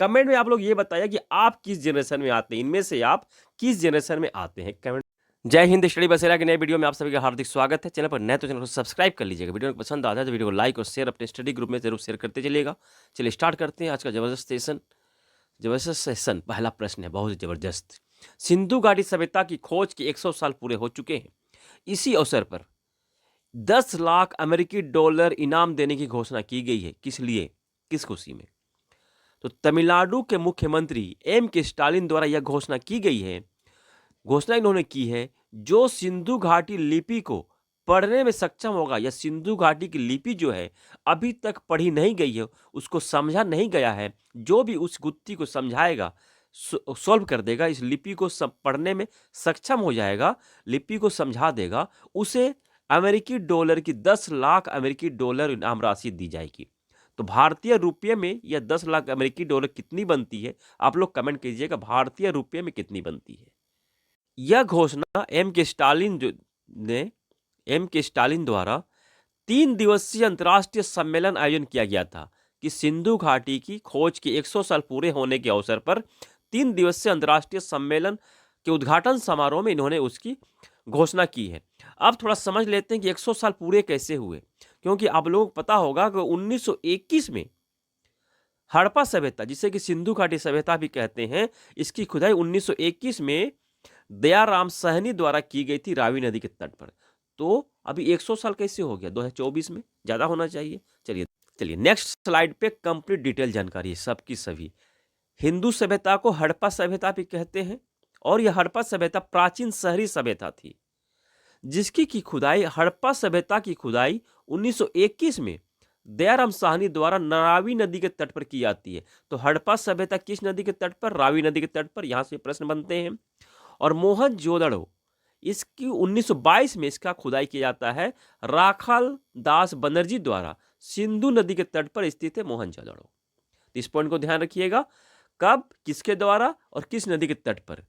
Comment में आप लोग ये बताइए कि आप किस जनरेशन में आते हैं, इनमें से आप किस जनरेशन में आते हैं, कमेंट। जय हिंद, स्टडी बसेरा के नए वीडियो में आप सभी का हार्दिक स्वागत है। चैनल पर नए तो चैनल को सब्सक्राइब कर लीजिएगा। वीडियो पसंद आता है तो वीडियो को लाइक और शेयर अपने स्टडी ग्रुप में जरूर शेयर करते चलिएगा। चलिए स्टार्ट करते हैं आज का जबरदस्त सेशन। पहला प्रश्न है बहुत जबरदस्त। सिंधु घाटी सभ्यता की खोज के 100 साल पूरे हो चुके हैं। इसी अवसर पर 10 लाख अमेरिकी डॉलर इनाम देने की घोषणा की गई है। किस लिए, किस खुशी में? तो तमिलनाडु के मुख्यमंत्री M.K. स्टालिन द्वारा यह घोषणा की गई है। घोषणा इन्होंने की है, जो सिंधु घाटी लिपि को पढ़ने में सक्षम होगा, या सिंधु घाटी की लिपि जो है अभी तक पढ़ी नहीं गई है, उसको समझा नहीं गया है, जो भी उस गुत्थी को समझाएगा, सॉल्व कर देगा, इस लिपि को पढ़ने में सक्षम हो जाएगा, लिपि को समझा देगा, उसे अमेरिकी डॉलर की 10 लाख अमेरिकी डॉलर इनाम राशि दी जाएगी। तो भारतीय रुपये में यह 10 लाख अमेरिकी डॉलर कितनी बनती है, आप लोग कमेंट कीजिएगा, भारतीय रुपये में कितनी बनती है। यह घोषणा M.K. स्टालिन द्वारा 3 दिवसीय अंतर्राष्ट्रीय सम्मेलन आयोजन किया गया था कि सिंधु घाटी की खोज के 100 साल पूरे होने के अवसर पर 3 दिवसीय अंतर्राष्ट्रीय सम्मेलन के उद्घाटन समारोह में इन्होंने उसकी घोषणा की है। अब थोड़ा समझ लेते हैं कि 100 साल पूरे कैसे हुए, क्योंकि आप लोगों को पता होगा कि 1921 में हड़प्पा सभ्यता, जिसे कि सिंधु घाटी सभ्यता भी कहते हैं, इसकी खुदाई 1921 में दयाराम साहनी द्वारा की गई थी रावी नदी के तट पर। तो अभी 100 साल कैसे हो गया 2024 में? ज्यादा होना चाहिए। चलिए नेक्स्ट स्लाइड पे कंप्लीट डिटेल जानकारी सबकी सभी। हिंदू सभ्यता को हड़प्पा सभ्यता भी कहते हैं, और यह हड़प्पा सभ्यता प्राचीन शहरी सभ्यता थी, जिसकी की खुदाई, हड़प्पा सभ्यता की खुदाई 1921 में दयाराम साहनी द्वारा रावी नदी के तट पर की जाती है। तो हड़प्पा सभ्यता किस नदी के तट पर? रावी नदी के तट पर। यहां से प्रश्न बनते हैं। और मोहनजोदड़ो, इसकी 1922 में इसका खुदाई किया जाता है राखाल दास बनर्जी द्वारा। सिंधु नदी के तट पर स्थित है मोहनजोदड़ो। इस पॉइंट को ध्यान रखिएगा, कब, किसके द्वारा और किस नदी के तट पर?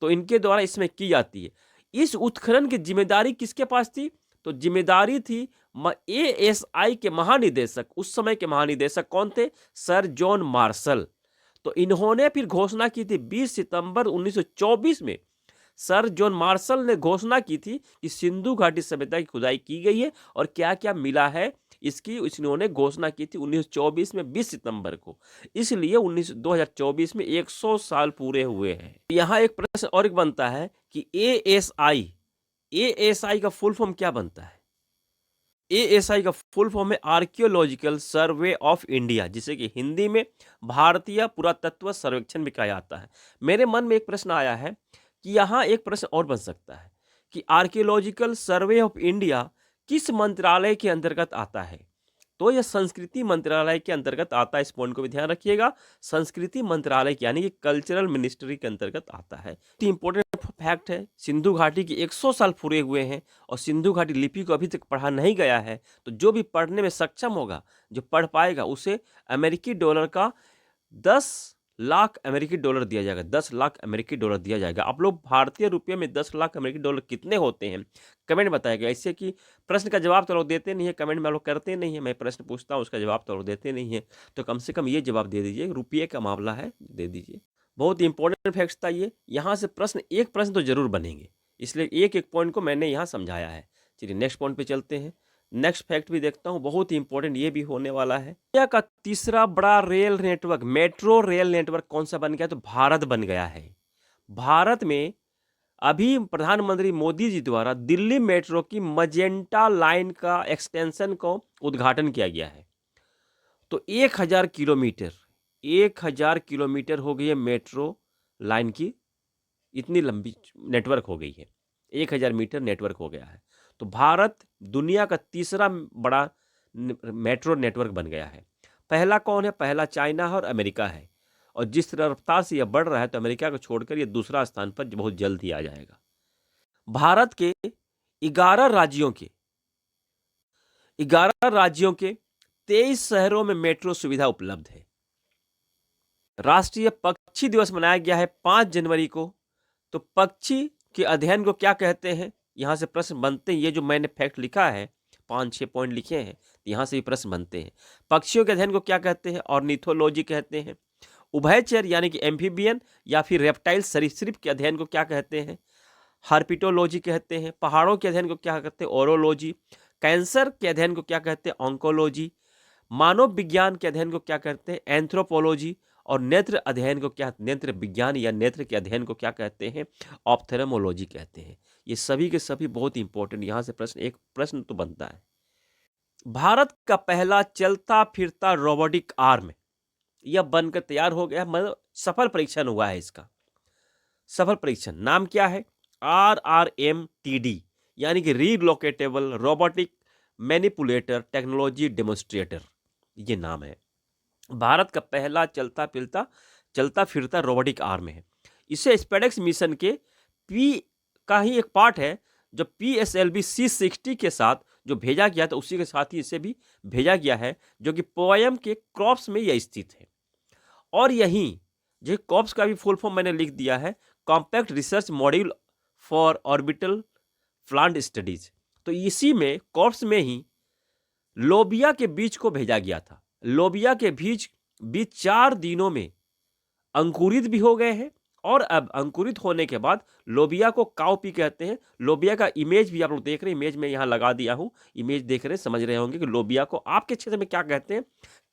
तो इनके द्वारा इसमें की जाती है। इस उत्खनन की जिम्मेदारी किसके पास थी? तो जिम्मेदारी थी ASI के महानिदेशक, उस समय के महानिदेशक कौन थे? Sir John Marshall. तो इन्होंने फिर घोषणा की थी 20 सितंबर 1924 में। सर जॉन मार्शल ने घोषणा की थी कि सिंधु घाटी सभ्यता की खुदाई की गई है और क्या क्या मिला है, इसकी इन्होंने घोषणा की थी 1924 में 20 सितंबर को। इसलिए 2024 में 100 साल पूरे हुए हैं। यहाँ एक प्रश्न और बनता है कि ASI का फुल फॉर्म क्या बनता है? ASI का फुल फॉर्म है आर्कियोलॉजिकल सर्वे ऑफ इंडिया, जिसे कि हिंदी में भारतीय पुरातत्व सर्वेक्षण भी कहा जाता है। मेरे मन में एक प्रश्न आया है कि यहाँ एक प्रश्न और बन सकता है कि आर्कियोलॉजिकल सर्वे ऑफ इंडिया किस मंत्रालय के अंतर्गत आता है? तो यह संस्कृति मंत्रालय के अंतर्गत आता है। इस पॉइंट को भी ध्यान रखिएगा, संस्कृति मंत्रालय यानी कि कल्चरल मिनिस्ट्री के अंतर्गत आता है। तो इंपॉर्टेंट फैक्ट है, सिंधु घाटी की 100 साल पूरे हुए हैं और सिंधु घाटी लिपि को अभी तक पढ़ा नहीं गया है। तो जो भी पढ़ने में सक्षम होगा, जो पढ़ पाएगा, उसे अमेरिकी डॉलर का 10 लाख अमेरिकी डॉलर दिया जाएगा। 10 लाख अमेरिकी डॉलर दिया जाएगा। आप लोग भारतीय रुपये में 10 लाख अमेरिकी डॉलर कितने होते हैं, कमेंट बताएगा। ऐसे कि प्रश्न का जवाब तो लोग देते नहीं है, कमेंट में लोग करते नहीं है, मैं प्रश्न पूछता हूँ उसका जवाब तो लोग देते नहीं है, तो कम से कम ये जवाब दे दीजिए, रुपये का मामला है, दे दीजिए। बहुत इंपॉर्टेंट फैक्ट्स था ये। यहाँ से एक प्रश्न तो जरूर बनेंगे, इसलिए एक एक पॉइंट को मैंने यहाँ समझाया है। चलिए नेक्स्ट पॉइंट पे चलते हैं। नेक्स्ट फैक्ट भी देखता हूं, बहुत ही इंपॉर्टेंट ये भी होने वाला है। इंडिया का तीसरा बड़ा rail network, metro rail network कौन सा बन गया? तो भारत बन गया है। भारत में अभी प्रधानमंत्री मोदी जी द्वारा दिल्ली मेट्रो की मजेंटा लाइन का एक्सटेंशन को उद्घाटन किया गया है। तो 1000 किलोमीटर हो गई है मेट्रो लाइन की, इतनी लंबी नेटवर्क हो गई है, 1000 मीटर नेटवर्क हो गया है। तो भारत दुनिया का तीसरा बड़ा मेट्रो नेटवर्क बन गया है। पहला कौन है? पहला चाइना है और अमेरिका है, और जिस रफ्तार से यह बढ़ रहा है तो अमेरिका को छोड़कर यह दूसरा स्थान पर बहुत जल्द ही आ जाएगा। भारत के 11 राज्यों के 23 शहरों में मेट्रो सुविधा उपलब्ध है। राष्ट्रीय पक्षी दिवस मनाया गया है 5 जनवरी को। तो पक्षी के अध्ययन को क्या कहते हैं? यहां से प्रश्न बनते हैं। ये जो मैंने फैक्ट लिखा है, 5-6 पॉइंट लिखे हैं, यहां से भी प्रश्न बनते हैं। पक्षियों के अध्ययन को क्या कहते हैं? ऑर्निथोलॉजी कहते हैं। उभयचर यानी कि एम्फीबियन या फिर रेप्टाइल सरीसृप के अध्ययन को क्या कहते हैं? हर्पिटोलॉजी कहते हैं। पहाड़ों के अध्ययन को क्या कहते हैं? ओरोलॉजी। कैंसर के अध्ययन को क्या कहते हैं? ऑन्कोलॉजी। मानव विज्ञान के अध्ययन को क्या कहते हैं? एंथ्रोपोलॉजी। और नेत्र अध्ययन को क्या, नेत्र विज्ञान या नेत्र के अध्ययन को क्या कहते हैं? ऑप्थेल्मोलॉजी कहते हैं। ये सभी के सभी बहुत इंपॉर्टेंट, यहाँ से एक प्रश्न तो बनता है। भारत का पहला चलता फिरता रोबोटिक आर्म यह बनकर तैयार हो गया, मतलब सफल परीक्षण हुआ है इसका। सफल परीक्षण नाम क्या है? RRMTD यानी कि relocatable robotic manipulator technology demonstrator, ये नाम है। भारत का पहला चलता फिरता रोबोटिक आर्म है। इसे स्पेडेक्स मिशन के पी का ही एक पार्ट है, जो PSLV C60 के साथ जो भेजा गया था, उसी के साथ ही इसे भी भेजा गया है, जो कि पोयम के क्रॉप्स में यह स्थित है। और यहीं जो कॉप्स का भी फुल फॉर्म मैंने लिख दिया है, compact research module for orbital plant studies. तो इसी में कॉप्स में ही लोबिया के बीज को भेजा गया था। लोबिया के बीज 4 दिनों में अंकुरित भी हो गए हैं, और अब अंकुरित होने के बाद लोबिया को काउपी कहते हैं। लोबिया का इमेज भी आप लोग देख रहे हैं, इमेज में यहाँ लगा दिया हूँ, इमेज देख रहे हैं, समझ रहे होंगे कि लोबिया को आपके क्षेत्र में क्या कहते हैं,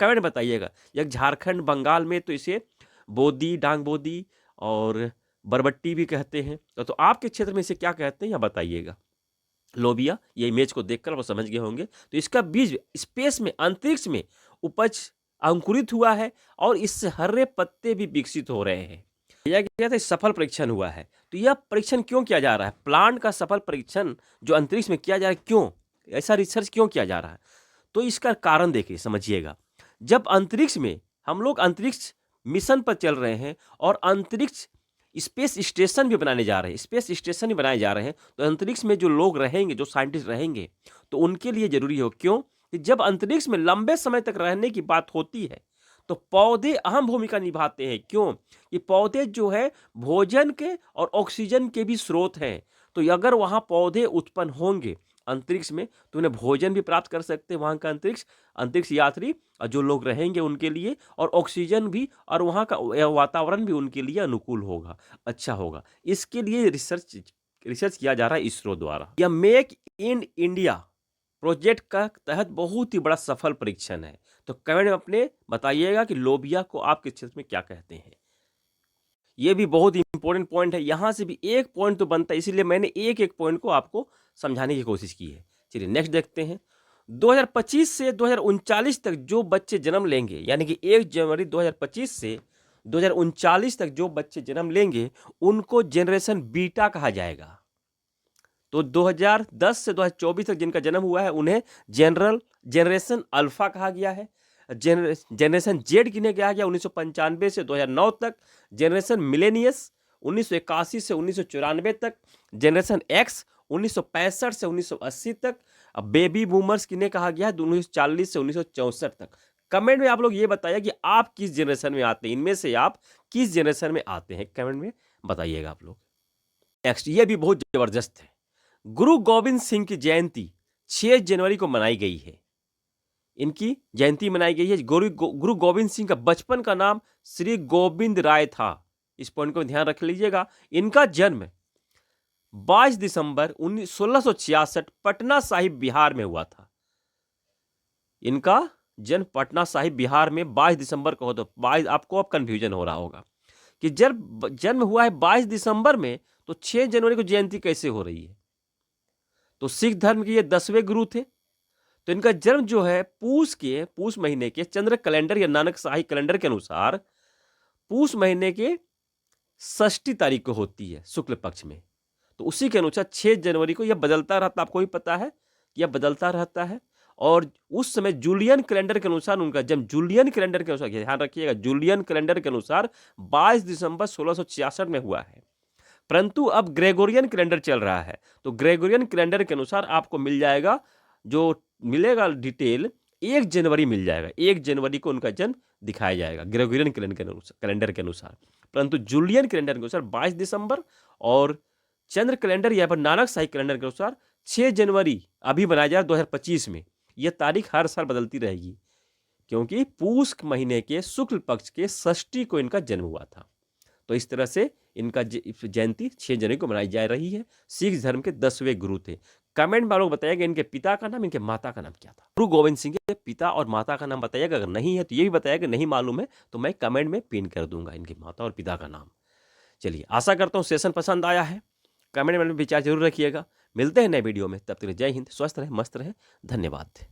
कमेंट बताइएगा। या झारखंड बंगाल में तो इसे बोदी, डांग बोदी और बरबट्टी भी कहते हैं। तो आपके क्षेत्र में इसे क्या कहते हैं या बताइएगा। लोबिया, ये इमेज को देखकर वो समझ गए होंगे। तो इसका बीज स्पेस में, अंतरिक्ष में उपज अंकुरित हुआ है, और इससे हरे पत्ते भी विकसित हो रहे हैं। यह क्या था? सफल परीक्षण हुआ है। तो यह परीक्षण क्यों किया जा रहा है? प्लांट का सफल परीक्षण जो अंतरिक्ष में किया जा रहा है, क्यों ऐसा रिसर्च क्यों किया जा रहा है? तो इसका कारण देखिए, समझिएगा। जब अंतरिक्ष में हम लोग अंतरिक्ष मिशन पर चल रहे हैं, और अंतरिक्ष स्पेस स्टेशन भी बनाने जा रहे हैं, स्पेस स्टेशन भी बनाए जा रहे हैं, तो अंतरिक्ष में जो लोग रहेंगे, जो साइंटिस्ट रहेंगे, तो उनके लिए जरूरी हो। क्यों? कि जब अंतरिक्ष में लंबे समय तक रहने की बात होती है, तो पौधे अहम भूमिका निभाते हैं। क्यों? कि पौधे जो है भोजन के और ऑक्सीजन के भी स्रोत हैं। तो अगर वहाँ पौधे उत्पन्न होंगे अंतरिक्ष में, तो उन्हें भोजन भी प्राप्त कर सकते हैं वहाँ का अंतरिक्ष यात्री, और जो लोग रहेंगे उनके लिए, और ऑक्सीजन भी, और वहाँ का वातावरण भी उनके लिए अनुकूल होगा, अच्छा होगा। इसके लिए रिसर्च किया जा रहा है इसरो द्वारा। यह मेक इन इंडिया प्रोजेक्ट का तहत बहुत ही बड़ा सफल परीक्षण है। तो कमेंट में अपने बताइएगा कि लोबिया को आपके क्षेत्र में क्या कहते हैं। ये भी बहुत इंपॉर्टेंट पॉइंट है, यहाँ से भी एक पॉइंट तो बनता है, इसीलिए मैंने एक एक पॉइंट को आपको समझाने की कोशिश की है। चलिए नेक्स्ट देखते हैं। 2025 से 2039 तक जो बच्चे जन्म लेंगे, यानी कि 1 जनवरी 2025 से 2039 तक जो बच्चे जन्म लेंगे, उनको जनरेशन बीटा कहा जाएगा। तो 2010 से 2024 तक जिनका जन्म हुआ है, उन्हें जनरेशन अल्फा कहा गया है। जनरेशन जेड किन्हें कहा गया 1995 से 2009 तक। जनरेशन मिलेनियस 1981 से 1994 तक। जनरेशन एक्स 1965 से 1980 तक। बेबी बूमर्स किन्हें कहा गया है 1940 से 1964 तक। कमेंट में आप लोग ये बताइए कि आप किस जनरेशन में आते हैं, इनमें से आप किस जनरेशन में आते हैं, कमेंट में बताइएगा आप लोग। नेक्स्ट, ये भी बहुत जबरदस्त है। गुरु गोविंद सिंह की जयंती 6 जनवरी को मनाई गई है। इनकी जयंती मनाई गई है। गुरु गोविंद सिंह का बचपन का नाम श्री गोविंद राय था। इस पॉइंट को ध्यान रख लीजिएगा। इनका जन्म 22 दिसंबर 1666 पटना साहिब बिहार में हुआ था। इनका जन्म पटना साहिब बिहार में 22 दिसंबर को हो। तो 22, आपको अब कंफ्यूजन हो रहा होगा कि जब जन्म हुआ है 22 दिसंबर में, तो 6 जनवरी को जयंती कैसे हो रही है? तो सिख धर्म के ये 10वें गुरु थे। तो इनका जन्म जो है पूस महीने के चंद्र कैलेंडर या नानक शाही कैलेंडर के अनुसार पूस महीने के 6 तारीख को होती है, शुक्ल पक्ष में। तो उसी के अनुसार 6 जनवरी को यह बदलता रहता, आपको भी पता है यह बदलता रहता है। और उस समय जूलियन कैलेंडर के अनुसार उनका जन्म, जूलियन कैलेंडर के अनुसार, ध्यान रखिएगा, जूलियन कैलेंडर के अनुसार 22 दिसंबर 1666 में हुआ है। परंतु अब ग्रेगोरियन कैलेंडर चल रहा है। तो ग्रेगोरियन कैलेंडर के अनुसार आपको मिल जाएगा, जो मिलेगा डिटेल 1 जनवरी मिल जाएगा। 1 जनवरी को उनका जन्म दिखाया जाएगा ग्रेगोरियन कैलेंडर के अनुसार। परंतु जूलियन कैलेंडर के अनुसार 22 दिसंबर, और चंद्र कैलेंडर या फिर नानक शाही कैलेंडर के अनुसार 6 जनवरी अभी बनाया जा रहा है 2025 में। यह तारीख हर साल बदलती रहेगी। क्योंकि पूस महीने के शुक्ल पक्ष के षष्ठी को इनका जन्म हुआ था। तो इस तरह से इनका जयंती 6 जनवरी को मनाई जा रही है। सिख धर्म के 10वें गुरु थे। कमेंट में लोग बताइएगा इनके पिता का नाम, इनके माता का नाम क्या था। गुरु गोविंद सिंह के पिता और माता का नाम बताइएगा। अगर नहीं है तो ये भी बताइएगा, नहीं मालूम है तो मैं कमेंट में पिन कर दूंगा इनके माता और पिता का नाम। चलिए, आशा करता हूँ सेशन पसंद आया है। कमेंट में विचार जरूर रखिएगा। मिलते हैं नए वीडियो में, तब तक जय हिंद, स्वस्थ रहें, मस्त रहें, धन्यवाद।